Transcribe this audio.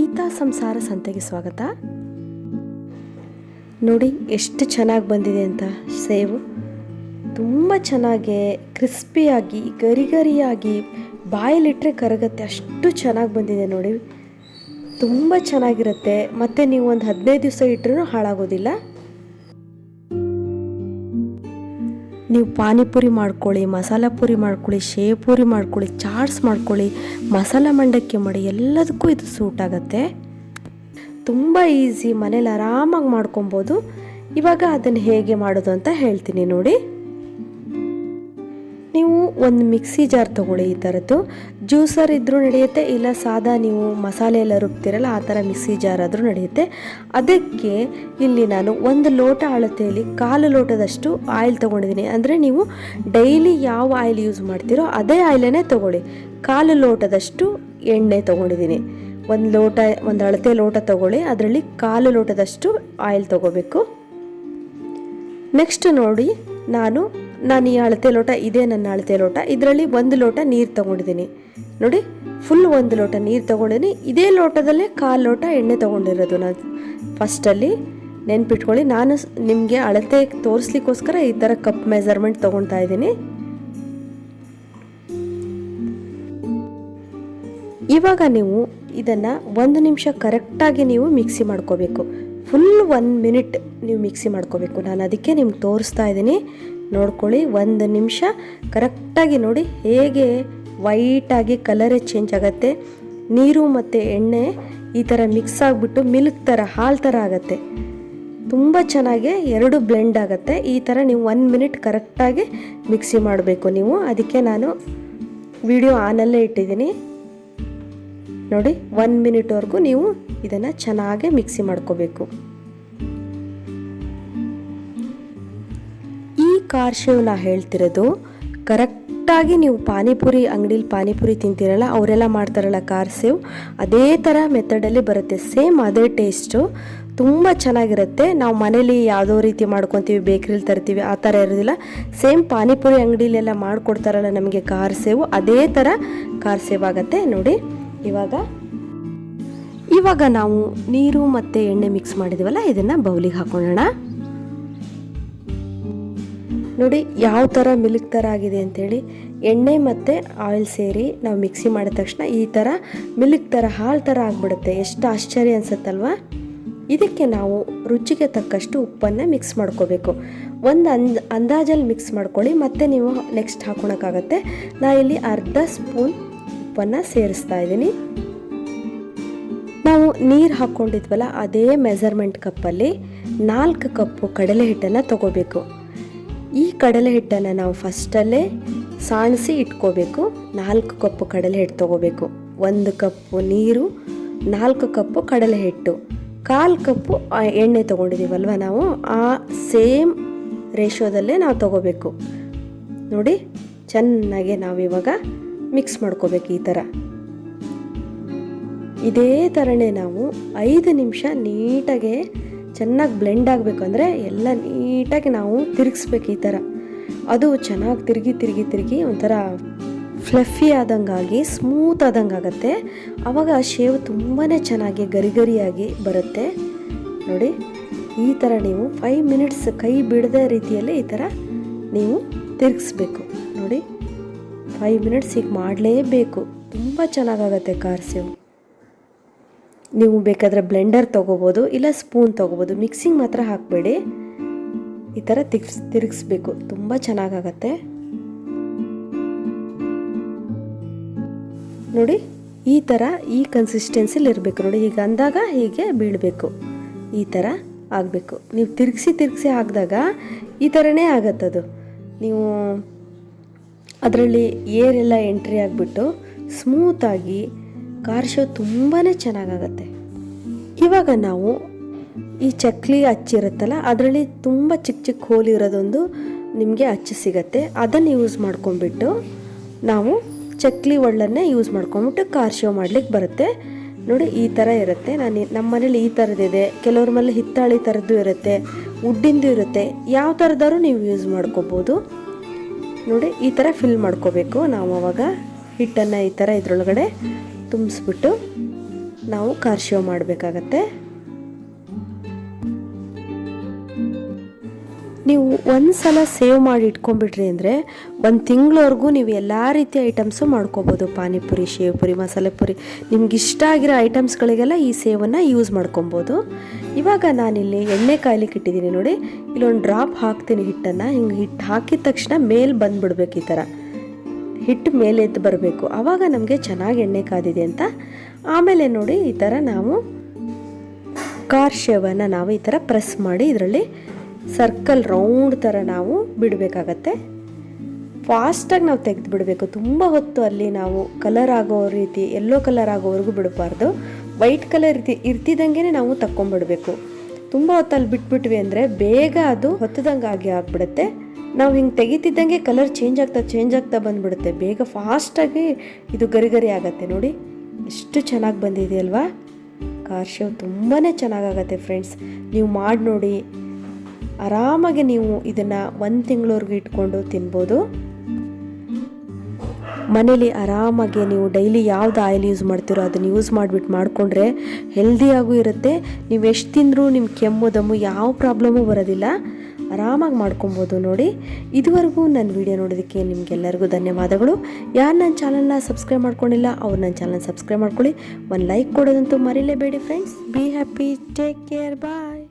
ಗೀತಾ ಸಂಸಾರ ಸಂತೆಗೆ ಸ್ವಾಗತ. ನೋಡಿ ಎಷ್ಟು ಚೆನ್ನಾಗಿ ಬಂದಿದೆ ಅಂತ. ಸೇವು ತುಂಬ ಚೆನ್ನಾಗಿ ಕ್ರಿಸ್ಪಿಯಾಗಿ ಗರಿಗರಿಯಾಗಿ ಬಾಯಲ್ಲಿಟ್ಟರೆ ಕರಗತ್ತೆ, ಅಷ್ಟು ಚೆನ್ನಾಗಿ ಬಂದಿದೆ ನೋಡಿ. ತುಂಬ ಚೆನ್ನಾಗಿರುತ್ತೆ. ಮತ್ತು ನೀವು ಒಂದು 15 ದಿವಸ ಇಟ್ಟರೂ ಹಾಳಾಗೋದಿಲ್ಲ. ನೀವು ಪಾನಿಪುರಿ ಮಾಡ್ಕೊಳ್ಳಿ, ಮಸಾಲ ಪುರಿ ಮಾಡ್ಕೊಳ್ಳಿ, ಶೇವ್ ಪುರಿ ಮಾಡ್ಕೊಳ್ಳಿ, ಚಾಟ್ಸ್ ಮಾಡ್ಕೊಳ್ಳಿ, ಮಸಾಲ ಮಂಡಕ್ಕಿ ಮಾಡಿ, ಎಲ್ಲದಕ್ಕೂ ಇದು ಸೂಟ್ ಆಗುತ್ತೆ. ತುಂಬ ಈಸಿ, ಮನೇಲಿ ಆರಾಮಾಗಿ ಮಾಡ್ಕೊಬೋದು. ಇವಾಗ ಅದನ್ನು ಹೇಗೆ ಮಾಡೋದು ಅಂತ ಹೇಳ್ತೀನಿ ನೋಡಿ. ನೀವು ಒಂದು ಮಿಕ್ಸಿ ಜಾರ್ ತೊಗೊಳ್ಳಿ. ಈ ಥರದ್ದು ಜ್ಯೂಸರ್ ಇದ್ದರೂ ನಡೆಯುತ್ತೆ, ಇಲ್ಲ ಸಾದಾ ನೀವು ಮಸಾಲೆ ಎಲ್ಲ ರುಬ್ತಿರಲ್ಲ ಆ ಥರ ಮಿಕ್ಸಿ ಜಾರ್ ಆದರೂ ನಡೆಯುತ್ತೆ. ಅದಕ್ಕೆ ಇಲ್ಲಿ ನಾನು 1 ಲೋಟ ಅಳತೆಯಲ್ಲಿ 1/4 ಲೋಟದಷ್ಟು ಆಯಿಲ್ ತೊಗೊಂಡಿದ್ದೀನಿ. ಅಂದರೆ ನೀವು ಡೈಲಿ ಯಾವ ಆಯಿಲ್ ಯೂಸ್ ಮಾಡ್ತೀರೋ ಅದೇ ಆಯಿಲನ್ನೇ ತೊಗೊಳ್ಳಿ. 1/4 ಲೋಟದಷ್ಟು ಎಣ್ಣೆ ತೊಗೊಂಡಿದ್ದೀನಿ. ಒಂದು ಅಳತೆ ಲೋಟ ತೊಗೊಳ್ಳಿ, ಅದರಲ್ಲಿ 1/4 ಲೋಟದಷ್ಟು ಆಯಿಲ್ ತೊಗೋಬೇಕು. ನೆಕ್ಸ್ಟ್ ನೋಡಿ, ನಾನು ಈ ಅಳತೆ ಲೋಟ, ಇದೇ ನನ್ನ ಅಳತೆ ಲೋಟ, ಇದರಲ್ಲಿ 1 ಲೋಟ ನೀರು ತೊಗೊಂಡಿದ್ದೀನಿ ನೋಡಿ. ಫುಲ್ 1 ಲೋಟ ನೀರು ತೊಗೊಂಡಿದ್ದೀನಿ. ಇದೇ ಲೋಟದಲ್ಲೇ 1/4 ಲೋಟ ಎಣ್ಣೆ ತೊಗೊಂಡಿರೋದು ನಾನು ಫಸ್ಟಲ್ಲಿ. ನೆನ್ಪಿಟ್ಕೊಳ್ಳಿ, ನಾನು ನಿಮಗೆ ಅಳತೆ ತೋರಿಸ್ಲಿಕ್ಕೋಸ್ಕರ ಈ ಥರ ಕಪ್ ಮೆಜರ್ಮೆಂಟ್ ತೊಗೊಳ್ತಾ ಇದ್ದೀನಿ. ಇವಾಗ ನೀವು ಇದನ್ನು 1 ನಿಮಿಷ ಕರೆಕ್ಟಾಗಿ ನೀವು ಮಿಕ್ಸಿ ಮಾಡ್ಕೋಬೇಕು. ಫುಲ್ 1 ಮಿನಿಟ್ ನೀವು ಮಿಕ್ಸಿ ಮಾಡ್ಕೋಬೇಕು. ನಾನು ಅದಕ್ಕೆ ನಿಮ್ಗೆ ತೋರಿಸ್ತಾ ಇದ್ದೀನಿ, ನೋಡ್ಕೊಳ್ಳಿ. 1 ನಿಮಿಷ ಕರೆಕ್ಟಾಗಿ ನೋಡಿ ಹೇಗೆ ವೈಟಾಗಿ ಕಲರೇ ಚೇಂಜ್ ಆಗುತ್ತೆ. ನೀರು ಮತ್ತು ಎಣ್ಣೆ ಈ ಥರ ಮಿಕ್ಸ್ ಆಗಿಬಿಟ್ಟು ಮಿಲ್ಕ್ ಥರ, ಹಾಲು ಥರ ಆಗುತ್ತೆ. ತುಂಬ ಚೆನ್ನಾಗಿ 2 ಬ್ಲೆಂಡ್ ಆಗುತ್ತೆ. ಈ ಥರ ನೀವು 1 ಮಿನಿಟ್ ಕರೆಕ್ಟಾಗಿ ಮಿಕ್ಸಿ ಮಾಡಬೇಕು ನೀವು. ಅದಕ್ಕೆ ನಾನು ವಿಡಿಯೋ ಆನಲ್ಲೇ ಇಟ್ಟಿದ್ದೀನಿ ನೋಡಿ. 1 ಮಿನಿಟ್ವರೆಗೂ ನೀವು ಇದನ್ನು ಚೆನ್ನಾಗಿ ಮಿಕ್ಸಿ ಮಾಡ್ಕೋಬೇಕು. ಈ ಕಾರ್ ಶೇವ್ ನಾ ಹೇಳ್ತಿರೋದು ಕರೆಕ್ಟಾಗಿ ನೀವು ಪಾನಿಪುರಿ ಅಂಗಡೀಲಿ ಪಾನಿಪುರಿ ತಿಂತೀರಲ್ಲ, ಅವರೆಲ್ಲ ಮಾಡ್ತಾರಲ್ಲ ಕಾರ್ ಸೇವ್, ಅದೇ ಥರ ಮೆಥಡಲ್ಲಿ ಬರುತ್ತೆ. ಸೇಮ್ ಅದೇ ಟೇಸ್ಟು, ತುಂಬ ಚೆನ್ನಾಗಿರುತ್ತೆ. ನಾವು ಮನೇಲಿ ಯಾವುದೋ ರೀತಿ ಮಾಡ್ಕೊತೀವಿ, ಬೇಕ್ರಿಲಿ ತರ್ತೀವಿ, ಆ ಥರ ಇರೋದಿಲ್ಲ. ಸೇಮ್ ಪಾನಿಪುರಿ ಅಂಗಡಿಲೆಲ್ಲ ಮಾಡಿಕೊಡ್ತಾರಲ್ಲ ನಮಗೆ ಕಾರ್ ಸೇವು, ಅದೇ ಥರ ಕಾರ್ ಸೇವ್ ಆಗುತ್ತೆ ನೋಡಿ. ಇವಾಗ ನಾವು ನೀರು ಮತ್ತು ಎಣ್ಣೆ ಮಿಕ್ಸ್ ಮಾಡಿದ್ದೀವಲ್ಲ, ಇದನ್ನು ಬೌಲಿಗೆ ಹಾಕೊಳ್ಳೋಣ ನೋಡಿ. ಯಾವ ಥರ ಮಿಲ್ಕ್ ಥರ ಆಗಿದೆ ಅಂಥೇಳಿ. ಎಣ್ಣೆ ಮತ್ತು ಆಯಿಲ್ ಸೇರಿ ನಾವು ಮಿಕ್ಸಿ ಮಾಡಿದ ತಕ್ಷಣ ಈ ಥರ ಮಿಲ್ಕ್ ಥರ, ಹಾಲು ಥರ ಆಗಿಬಿಡುತ್ತೆ. ಎಷ್ಟು ಆಶ್ಚರ್ಯ ಅನಿಸುತ್ತಲ್ವ. ಇದಕ್ಕೆ ನಾವು ರುಚಿಗೆ ತಕ್ಕಷ್ಟು ಉಪ್ಪನ್ನು ಮಿಕ್ಸ್ ಮಾಡ್ಕೋಬೇಕು. ಒಂದು ಅಂದಾಜಲ್ಲಿ ಮಿಕ್ಸ್ ಮಾಡ್ಕೊಳ್ಳಿ, ಮತ್ತು ನೀವು ನೆಕ್ಸ್ಟ್ ಹಾಕೊಳಕ್ಕಾಗತ್ತೆ. ನಾ ಇಲ್ಲಿ ಅರ್ಧ ಸ್ಪೂನ್ ಉಪ್ಪನ್ನು ಸೇರಿಸ್ತಾ ಇದ್ದೀನಿ. ನಾವು ನೀರು ಹಾಕ್ಕೊಂಡಿದ್ವಲ್ಲ ಅದೇ ಮೆಜರ್ಮೆಂಟ್ ಕಪ್ಪಲ್ಲಿ 4 ಕಪ್ಪು ಕಡಲೆ ಹಿಟ್ಟನ್ನು ತೊಗೋಬೇಕು. ಈ ಕಡಲೆ ಹಿಟ್ಟನ್ನು ನಾವು ಫಸ್ಟಲ್ಲೇ ಸಾಣಿಸಿ ಇಟ್ಕೋಬೇಕು. 4 ಕಪ್ಪು ಕಡಲೆ ಹಿಟ್ಟು ತೊಗೋಬೇಕು. 1 ಕಪ್ಪು ನೀರು, 4 ಕಪ್ಪು ಕಡಲೆ ಹಿಟ್ಟು, 1/4 ಕಪ್ಪು ಎಣ್ಣೆ ತೊಗೊಂಡಿದ್ದೀವಲ್ವ ನಾವು, ಆ ಸೇಮ್ ರೇಷಿಯೋದಲ್ಲೇ ನಾವು ತೊಗೋಬೇಕು ನೋಡಿ. ಚೆನ್ನಾಗಿ ನಾವಿವಾಗ ಮಿಕ್ಸ್ ಮಾಡ್ಕೋಬೇಕು. ಈ ಥರ ಇದೇ ಥರನೇ ನಾವು 5 ನಿಮಿಷ ನೀಟಾಗೆ ಚೆನ್ನಾಗಿ ಬ್ಲೆಂಡ್ ಆಗಬೇಕು. ಅಂದರೆ ಎಲ್ಲ ನೀಟಾಗಿ ನಾವು ತಿರುಗಿಸ್ಬೇಕು. ಈ ಥರ ಅದು ಚೆನ್ನಾಗಿ ತಿರುಗಿ ಒಂಥರ ಫ್ಲಫಿ ಆದಂಗಾಗಿ, ಸ್ಮೂತ್ ಆದಂಗೆ ಆಗುತ್ತೆ. ಆವಾಗ ಶೇವ್ ತುಂಬಾ ಚೆನ್ನಾಗಿ ಗರಿಗರಿಯಾಗಿ ಬರುತ್ತೆ ನೋಡಿ. ಈ ಥರ ನೀವು 5 ಮಿನಿಟ್ಸ್ ಕೈ ಬಿಡದ ರೀತಿಯಲ್ಲಿ ಈ ಥರ ನೀವು ತಿರುಗಿಸ್ಬೇಕು ನೋಡಿ. 5 ಮಿನಿಟ್ಸ್ ಈಗ ಮಾಡಲೇಬೇಕು. ತುಂಬ ಚೆನ್ನಾಗಾಗತ್ತೆ ಕಾರ್ ಸೇವ್. ನೀವು ಬೇಕಾದರೆ ಬ್ಲೆಂಡರ್ ತೊಗೋಬೋದು, ಇಲ್ಲ ಸ್ಪೂನ್ ತೊಗೋಬೋದು. ಮಿಕ್ಸಿಂಗ್ ಮಾತ್ರ ಹಾಕಬೇಡಿ. ಈ ಥರ ತಿರುಗಿಸ್ಬೇಕು, ತುಂಬ ಚೆನ್ನಾಗಾಗತ್ತೆ ನೋಡಿ. ಈ ಥರ ಈ ಕನ್ಸಿಸ್ಟೆನ್ಸಿಲಿ ಇರಬೇಕು ನೋಡಿ. ಈಗ ಅಂದಾಗ ಹೀಗೆ ಬೀಳಬೇಕು, ಈ ಥರ ಆಗಬೇಕು. ನೀವು ತಿರುಗಿಸಿ ಹಾಕಿದಾಗ ಈ ಥರನೇ ಆಗತ್ತದು. ನೀವು ಅದರಲ್ಲಿ ಏರೆಲ್ಲ ಎಂಟ್ರಿ ಆಗಿಬಿಟ್ಟು ಸ್ಮೂತಾಗಿ ಕಾರ್ ಶೇವ್ ತುಂಬಾ ಚೆನ್ನಾಗಾಗತ್ತೆ. ಇವಾಗ ನಾವು ಈ ಚಕ್ಲಿ ಅಚ್ಚಿರುತ್ತಲ್ಲ, ಅದರಲ್ಲಿ ತುಂಬ ಚಿಕ್ಕ ಹೋಲ್ ಇರೋದೊಂದು ನಿಮಗೆ ಅಚ್ಚು ಸಿಗತ್ತೆ. ಅದನ್ನು ಯೂಸ್ ಮಾಡ್ಕೊಂಡ್ಬಿಟ್ಟು ನಾವು ಚಕ್ಲಿ ಒಳ್ಳನ್ನೇ ಯೂಸ್ ಮಾಡ್ಕೊಂಡ್ಬಿಟ್ಟು ಕಾರ್ ಶೇವ್ ಮಾಡ್ಲಿಕ್ಕೆ ಬರುತ್ತೆ ನೋಡಿ. ಈ ಥರ ಇರುತ್ತೆ. ನಮ್ಮ ಮನೇಲಿ ಈ ಥರದ್ದಿದೆ. ಕೆಲವ್ರ ಮನೇಲಿ ಹಿತ್ತಾಳಿ ಥರದ್ದು ಇರುತ್ತೆ, ವುಡ್ಡಿಂದು ಇರುತ್ತೆ. ಯಾವ ಥರದಾದ್ರೂ ನೀವು ಯೂಸ್ ಮಾಡ್ಕೋಬೋದು ನೋಡಿ. ಈ ಥರ ಫಿಲ್ ಮಾಡ್ಕೋಬೇಕು ನಾವು. ಅವಾಗ ಹಿಟ್ಟನ್ನು ಈ ಥರ ಇದ್ರೊಳಗಡೆ ತುಂಬಿಸ್ಬಿಟ್ಟು ನಾವು ಖಾರ ಶೇವ್ ಮಾಡಬೇಕಾಗತ್ತೆ. ನೀವು ಒಂದು ಸಲ ಸೇವ್ ಮಾಡಿ ಇಟ್ಕೊಂಡ್ಬಿಟ್ರಿ ಅಂದರೆ 1 ತಿಂಗಳವರೆಗೂ ನೀವು ಎಲ್ಲ ರೀತಿಯ ಐಟಮ್ಸು ಮಾಡ್ಕೋಬೋದು. ಪಾನಿಪುರಿ, ಶೇವ್ ಪುರಿ, ಮಸಾಲೆ ಪುರಿ, ನಿಮ್ಗೆ ಇಷ್ಟ ಆಗಿರೋ ಐಟಮ್ಸ್ಗಳಿಗೆಲ್ಲ ಈ ಸೇವನ್ನು ಯೂಸ್ ಮಾಡ್ಕೊಬೋದು. ಇವಾಗ ನಾನಿಲ್ಲಿ ಎಣ್ಣೆ ಕಾಯ್ಲಿಕ್ಕೆ ಇಟ್ಟಿದ್ದೀನಿ ನೋಡಿ. ಇಲ್ಲೊಂದು ಡ್ರಾಪ್ ಹಾಕ್ತೀನಿ ಹಿಟ್ಟನ್ನು. ಹಿಂಗೆ ಹಿಟ್ಟು ಹಾಕಿದ ತಕ್ಷಣ ಮೇಲೆ ಬಂದುಬಿಡ್ಬೇಕು, ಈ ಥರ ಹಿಟ್ಟು ಮೇಲೆ ಎದ್ದು ಬರಬೇಕು. ಆವಾಗ ನಮಗೆ ಚೆನ್ನಾಗಿ ಎಣ್ಣೆ ಕಾದಿದೆ ಅಂತ. ಆಮೇಲೆ ನೋಡಿ ಈ ಥರ ನಾವು ಖಾರ ಶೇವನ್ನು ನಾವು ಈ ಥರ ಪ್ರೆಸ್ ಮಾಡಿ ಇದರಲ್ಲಿ ಸರ್ಕಲ್ ರೌಂಡ್ ಥರ ನಾವು ಬಿಡಬೇಕಾಗತ್ತೆ. ಫಾಸ್ಟಾಗಿ ನಾವು ತೆಗೆದು ಬಿಡಬೇಕು. ತುಂಬ ಹೊತ್ತು ಅಲ್ಲಿ ನಾವು ಕಲರ್ ಆಗೋ ರೀತಿ, ಯೆಲ್ಲೋ ಕಲರ್ ಆಗೋವರೆಗೂ ಬಿಡಬಾರ್ದು. ವೈಟ್ ಕಲರ್ ಇರ್ತಿದ್ದಂಗೆ ನಾವು ತಕ್ಕೊಂಬಿಡಬೇಕು. ತುಂಬ ಹೊತ್ತು ಅಲ್ಲಿ ಬಿಟ್ಬಿಟ್ವಿ ಅಂದರೆ ಬೇಗ ಅದು ಹೊತ್ತದಂಗೆ ಆಗಿಬಿಡುತ್ತೆ. ನಾವು ಹಿಂಗೆ ತೆಗಿತಿದ್ದಂಗೆ ಕಲರ್ ಚೇಂಜ್ ಆಗ್ತಾ ಬಂದುಬಿಡುತ್ತೆ. ಬೇಗ ಫಾಸ್ಟಾಗಿ ಇದು ಗರಿ ಗರಿ ಆಗುತ್ತೆ. ನೋಡಿ ಎಷ್ಟು ಚೆನ್ನಾಗಿ ಬಂದಿದೆ ಅಲ್ವಾ. ಖಾರ ಶೇವ್ ತುಂಬಾ ಚೆನ್ನಾಗಾಗತ್ತೆ ಫ್ರೆಂಡ್ಸ್. ನೀವು ಮಾಡಿ ನೋಡಿ. ಆರಾಮಾಗಿ ನೀವು ಇದನ್ನು 1 ತಿಂಗಳವರೆಗೂ ಇಟ್ಕೊಂಡು ತಿನ್ಬೋದು. ಮನೇಲಿ ಆರಾಮಾಗಿ ನೀವು ಡೈಲಿ ಯಾವ್ದು ಆಯಿಲ್ ಯೂಸ್ ಮಾಡ್ತೀರೋ ಅದನ್ನು ಯೂಸ್ ಮಾಡಿಬಿಟ್ಟು ಮಾಡಿಕೊಂಡ್ರೆ ಹೆಲ್ದಿಯಾಗೂ ಇರುತ್ತೆ. ನೀವು ಎಷ್ಟು ತಿಂದರೂ ನಿಮ್ಮ ಕೆಮ್ಮು ದಮ್ಮು ಯಾವ ಪ್ರಾಬ್ಲಮ್ಮು ಬರೋದಿಲ್ಲ. ಆರಾಮಾಗಿ ಮಾಡ್ಕೊಬೋದು ನೋಡಿ. ಇದುವರೆಗೂ ನನ್ನ ವಿಡಿಯೋ ನೋಡೋದಕ್ಕೆ ನಿಮಗೆಲ್ಲರಿಗೂ ಧನ್ಯವಾದಗಳು. ಯಾರು ನನ್ನ ಚಾನಲ್ನ ಸಬ್ಸ್ಕ್ರೈಬ್ ಮಾಡ್ಕೊಂಡಿಲ್ಲ ಅವ್ರು ನನ್ನ ಚಾನಲ್ ಸಬ್ಸ್ಕ್ರೈಬ್ ಮಾಡ್ಕೊಳ್ಳಿ. ಒಂದು ಲೈಕ್ ಕೊಡೋದಂತೂ ಮರಿಲೇಬೇಡಿ friends. Be happy, take care, bye.